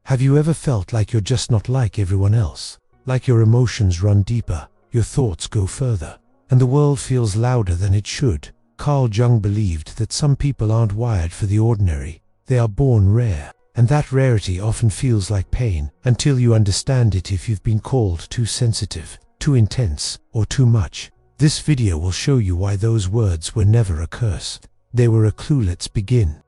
Have you ever felt like you're just not like everyone else? Like your emotions run deeper, your thoughts go further, and the world feels louder than it should? CARL Jung believed that some people aren't wired for the ordinary, they are born rare. And that rarity often feels like pain, until you understand it. If you've been called too sensitive, too intense, or too much, this video will show you why those words were never a curse. They were a clue. Let's begin.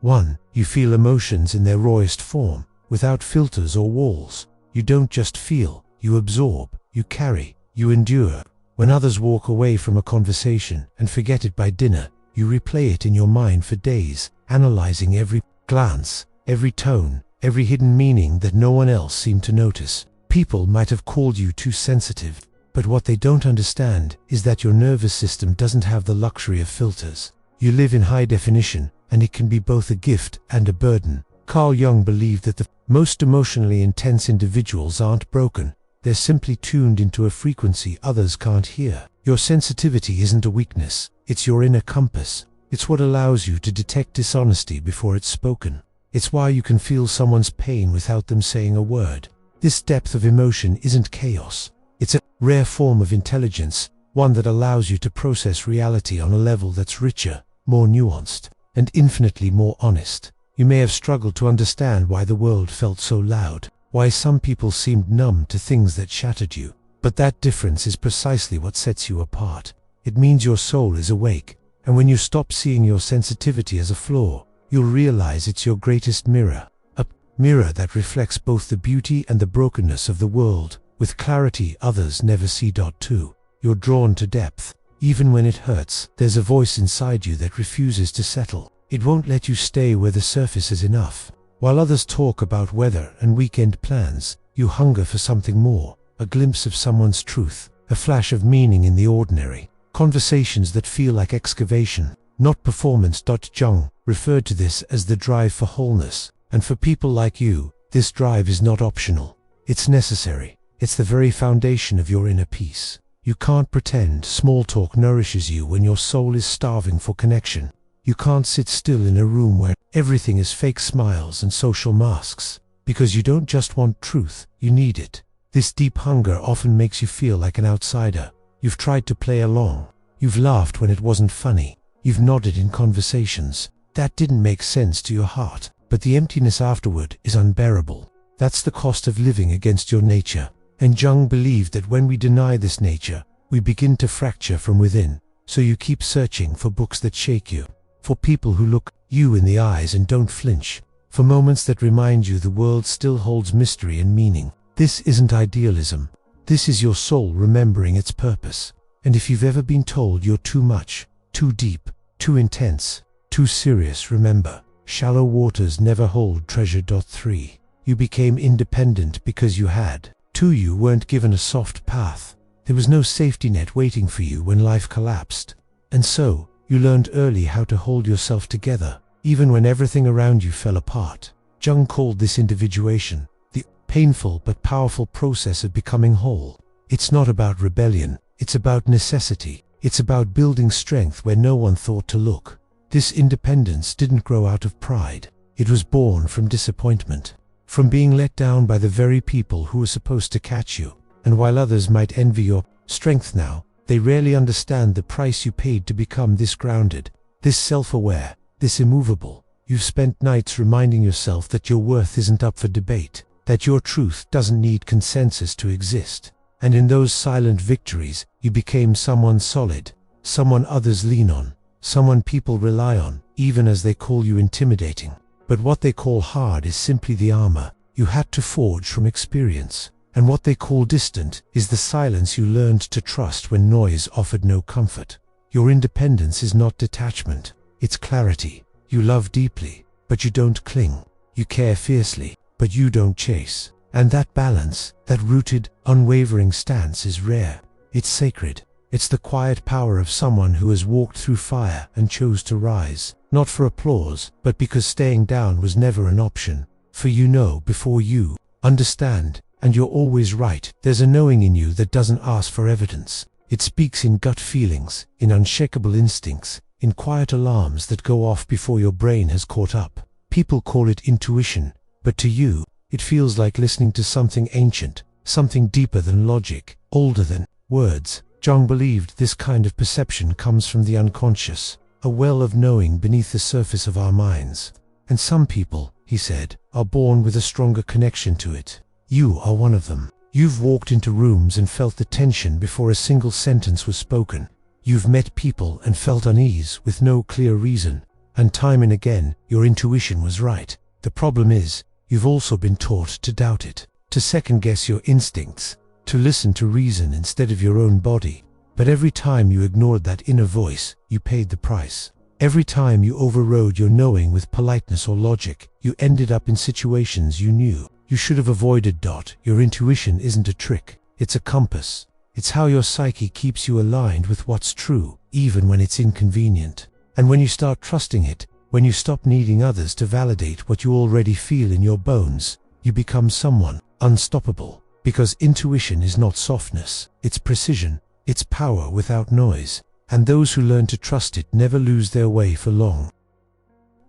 1. You feel emotions in their rawest form, without filters or walls. You don't just feel, you absorb, you carry, you endure. When others walk away from a conversation and forget it by dinner, you replay it in your mind for days, analyzing every glance, every tone, every hidden meaning that no one else seemed to notice. People might have called you too sensitive, but what they don't understand is that your nervous system doesn't have the luxury of filters. You live in high definition, and it can be both a gift and a burden. CARL Jung believed that the most emotionally intense individuals aren't broken, they're simply tuned into a frequency others can't hear. Your sensitivity isn't a weakness, it's your inner compass. It's what allows you to detect dishonesty before it's spoken. It's why you can feel someone's pain without them saying a word. This depth of emotion isn't chaos. It's a rare form of intelligence, one that allows you to process reality on a level that's richer, more nuanced, and infinitely more honest. You may have struggled to understand why the world felt so loud, why some people seemed numb to things that shattered you. But that difference is precisely what sets you apart. It means your soul is awake. And when you stop seeing your sensitivity as a flaw, you'll realize it's your greatest mirror. A mirror that reflects both the beauty and the brokenness of the world, with clarity others never see. 2. You're drawn to depth. Even when it hurts, there's a voice inside you that refuses to settle. It won't let you stay where the surface is enough. While others talk about weather and weekend plans, you hunger for something more, a glimpse of someone's truth, a flash of meaning in the ordinary. Conversations that feel like excavation, not performance. Jung referred to this as the drive for wholeness, and for people like you, this drive is not optional. It's necessary. It's the very foundation of your inner peace. You can't pretend small talk nourishes you when your soul is starving for connection. You can't sit still in a room where everything is fake smiles and social masks, because you don't just want truth, you need it. This deep hunger often makes you feel like an outsider. You've tried to play along. You've laughed when it wasn't funny. You've nodded in conversations that didn't make sense to your heart. But the emptiness afterward is unbearable. That's the cost of living against your nature. And Jung believed that when we deny this nature, we begin to fracture from within. So you keep searching for books that shake you, for people who look you in the eyes and don't flinch, for moments that remind you the world still holds mystery and meaning. This isn't idealism. This is your soul remembering its purpose. And if you've ever been told you're too much, too deep, too intense, too serious, remember, shallow waters never hold treasure. 3. You became independent because you had to. You weren't given a soft path. There was no safety net waiting for you when life collapsed. And so, you learned early how to hold yourself together, even when everything around you fell apart. Jung called this individuation, the painful but powerful process of becoming whole. It's not about rebellion, it's about necessity. It's about building strength where no one thought to look. This independence didn't grow out of pride. It was born from disappointment, from being let down by the very people who were supposed to catch you. And while others might envy your strength now, they rarely understand the price you paid to become this grounded, this self-aware, this immovable. You've spent nights reminding yourself that your worth isn't up for debate, that your truth doesn't need consensus to exist. And in those silent victories, you became someone solid, someone others lean on, someone people rely on, even as they call you intimidating. But what they call hard is simply the armor you had to forge from experience. And what they call distant is the silence you learned to trust when noise offered no comfort. Your independence is not detachment, it's clarity. You love deeply, but you don't cling. You care fiercely, but you don't chase. And that balance, that rooted, unwavering stance is rare. It's sacred. It's the quiet power of someone who has walked through fire and chose to rise, not for applause, but because staying down was never an option. For you know before you understand, and you're always right. There's a knowing in you that doesn't ask for evidence. It speaks in gut feelings, in unshakable instincts, in quiet alarms that go off before your brain has caught up. People call it intuition, but to you, it feels like listening to something ancient, something deeper than logic, older than words. Jung believed this kind of perception comes from the unconscious, a well of knowing beneath the surface of our minds. And some people, he said, are born with a stronger connection to it. You are one of them. You've walked into rooms and felt the tension before a single sentence was spoken. You've met people and felt unease with no clear reason. And time and again, your intuition was right. The problem is, you've also been taught to doubt it, to second-guess your instincts, to listen to reason instead of your own body. But every time you ignored that inner voice, you paid the price. Every time you overrode your knowing with politeness or logic, you ended up in situations you knew you should have avoided. Your intuition isn't a trick, it's a compass. It's how your psyche keeps you aligned with what's true, even when it's inconvenient. And when you start trusting it, when you stop needing others to validate what you already feel in your bones, you become someone unstoppable. Because intuition is not softness, it's precision, it's power without noise. And those who learn to trust it never lose their way for long.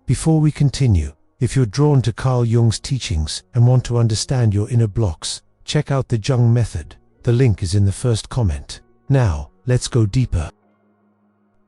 Before we continue, if you're drawn to Carl Jung's teachings and want to understand your inner blocks, check out the Jung Method. The link is in the first comment. Now, let's go deeper.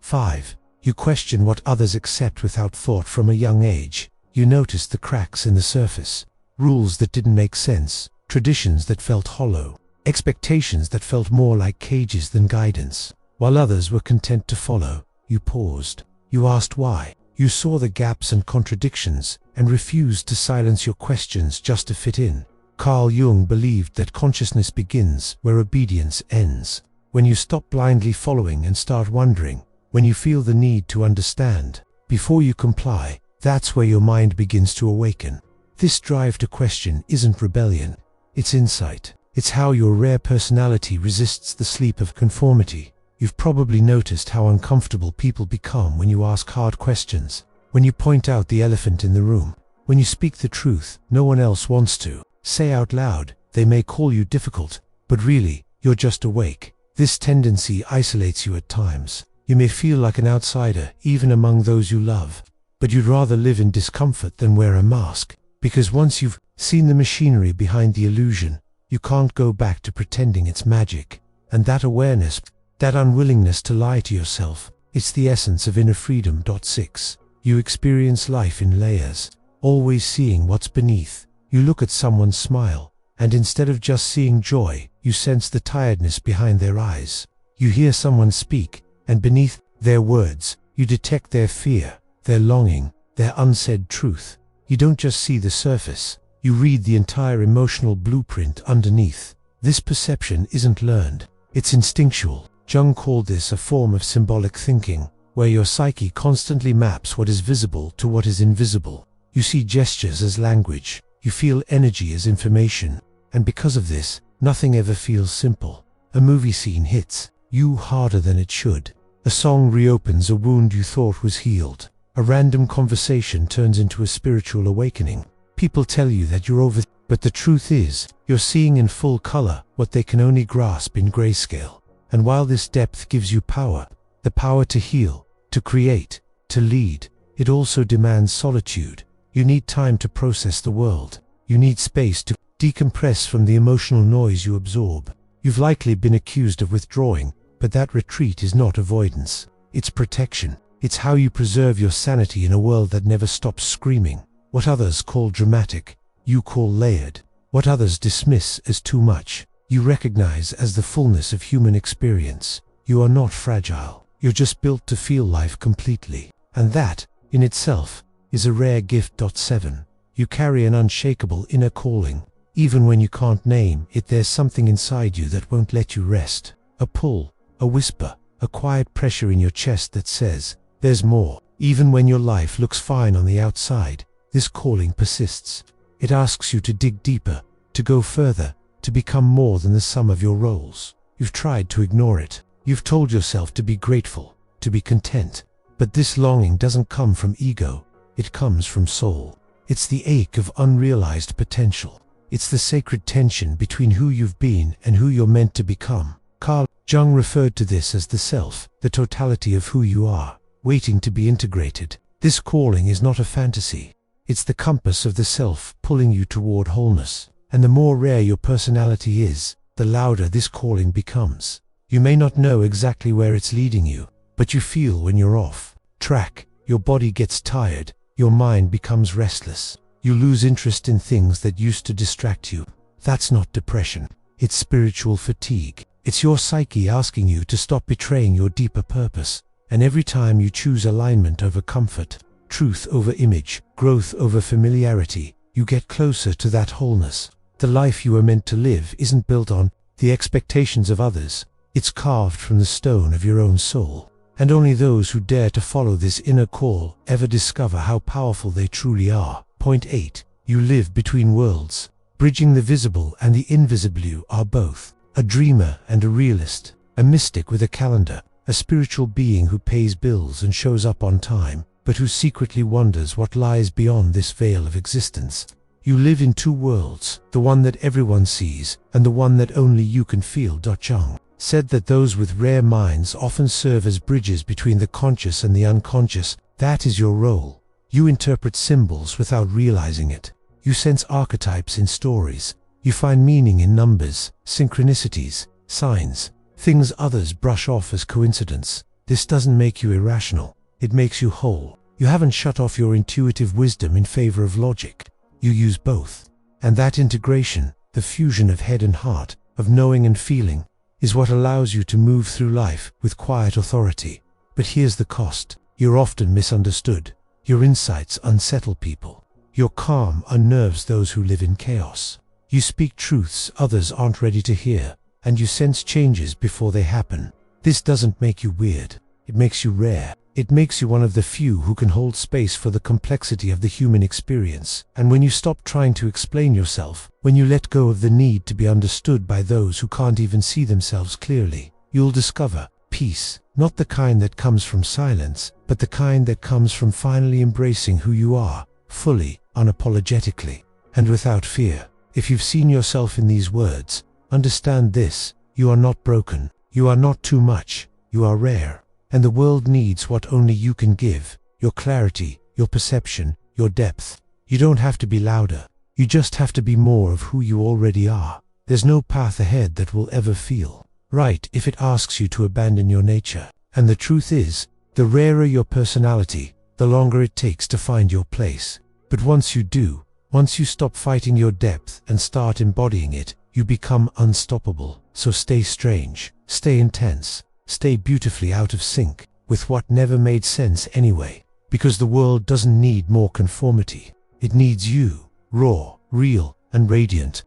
5. You question what others accept without thought from a young age. You notice the cracks in the surface, rules that didn't make sense, traditions that felt hollow, expectations that felt more like cages than guidance. While others were content to follow, you paused. You asked why. You saw the gaps and contradictions and refused to silence your questions just to fit in. Carl Jung believed that consciousness begins where obedience ends. When you stop blindly following and start wondering, when you feel the need to understand, before you comply, that's where your mind begins to awaken. This drive to question isn't rebellion, it's insight. It's how your rare personality resists the sleep of conformity. You've probably noticed how uncomfortable people become when you ask hard questions, when you point out the elephant in the room, when you speak the truth no one else wants to say out loud. They may call you difficult, but really, you're just awake. This tendency isolates you at times. You may feel like an outsider, even among those you love, but you'd rather live in discomfort than wear a mask, because once you've seen the machinery behind the illusion, you can't go back to pretending it's magic. And that awareness, that unwillingness to lie to yourself, it's the essence of inner freedom. 6. You experience life in layers, always seeing what's beneath. You look at someone smile, and instead of just seeing joy, you sense the tiredness behind their eyes. You hear someone speak, and beneath their words, you detect their fear, their longing, their unsaid truth. You don't just see the surface, you read the entire emotional blueprint underneath. This perception isn't learned, it's instinctual. Jung called this a form of symbolic thinking, where your psyche constantly maps what is visible to what is invisible. You see gestures as language, you feel energy as information, and because of this, nothing ever feels simple. A movie scene hits you harder than it should. A song reopens a wound you thought was healed. A random conversation turns into a spiritual awakening. People tell you that you're over, but the truth is, you're seeing in full color what they can only grasp in grayscale. And while this depth gives you power, the power to heal, to create, to lead, it also demands solitude. You need time to process the world. You need space to decompress from the emotional noise you absorb. You've likely been accused of withdrawing, but that retreat is not avoidance. It's protection. It's how you preserve your sanity in a world that never stops screaming. What others call dramatic, you call layered. What others dismiss as too much, you recognize as the fullness of human experience. You are not fragile. You're just built to feel life completely. And that, in itself, is a rare gift. 7. You carry an unshakable inner calling. Even when you can't name it, there's something inside you that won't let you rest. A pull, a whisper, a quiet pressure in your chest that says, there's more. Even when your life looks fine on the outside, this calling persists. It asks you to dig deeper, to go further, to become more than the sum of your roles. You've tried to ignore it. You've told yourself to be grateful, to be content. But this longing doesn't come from ego. It comes from soul. It's the ache of unrealized potential. It's the sacred tension between who you've been and who you're meant to become. Carl Jung referred to this as the self, the totality of who you are, waiting to be integrated. This calling is not a fantasy. It's the compass of the self pulling you toward wholeness. And the more rare your personality is, the louder this calling becomes. You may not know exactly where it's leading you, but you feel when you're off track. Your body gets tired, your mind becomes restless. You lose interest in things that used to distract you. That's not depression. It's spiritual fatigue. It's your psyche asking you to stop betraying your deeper purpose. And every time you choose alignment over comfort, truth over image, growth over familiarity, you get closer to that wholeness. The life you were meant to live isn't built on the expectations of others. It's carved from the stone of your own soul. And only those who dare to follow this inner call ever discover how powerful they truly are. Point 8. You live between worlds. Bridging the visible and the invisible. You are both a dreamer and a realist, a mystic with a calendar, a spiritual being who pays bills and shows up on time, but who secretly wonders what lies beyond this veil of existence. You live in two worlds, the one that everyone sees and the one that only you can feel. Jung said that those with rare minds often serve as bridges between the conscious and the unconscious. That is your role. You interpret symbols without realizing it. You sense archetypes in stories. You find meaning in numbers, synchronicities, signs, things others brush off as coincidence. This doesn't make you irrational. It makes you whole. You haven't shut off your intuitive wisdom in favor of logic. You use both. And that integration, the fusion of head and heart, of knowing and feeling, is what allows you to move through life with quiet authority. But here's the cost. You're often misunderstood. Your insights unsettle people. Your calm unnerves those who live in chaos. You speak truths others aren't ready to hear, and you sense changes before they happen. This doesn't make you weird. It makes you rare. It makes you one of the few who can hold space for the complexity of the human experience. And when you stop trying to explain yourself, when you let go of the need to be understood by those who can't even see themselves clearly, you'll discover peace, not the kind that comes from silence, but the kind that comes from finally embracing who you are, fully, unapologetically, and without fear. If you've seen yourself in these words, understand this: you are not broken, you are not too much, you are rare. And the world needs what only you can give: your clarity, your perception, your depth. You don't have to be louder. You just have to be more of who you already are. There's no path ahead that will ever feel right if it asks you to abandon your nature. And the truth is, the rarer your personality, the longer it takes to find your place. But once you do, once you stop fighting your depth and start embodying it, you become unstoppable. So stay strange, stay intense, stay beautifully out of sync with what never made sense anyway. Because the world doesn't need more conformity. It needs you, raw, real, and radiant,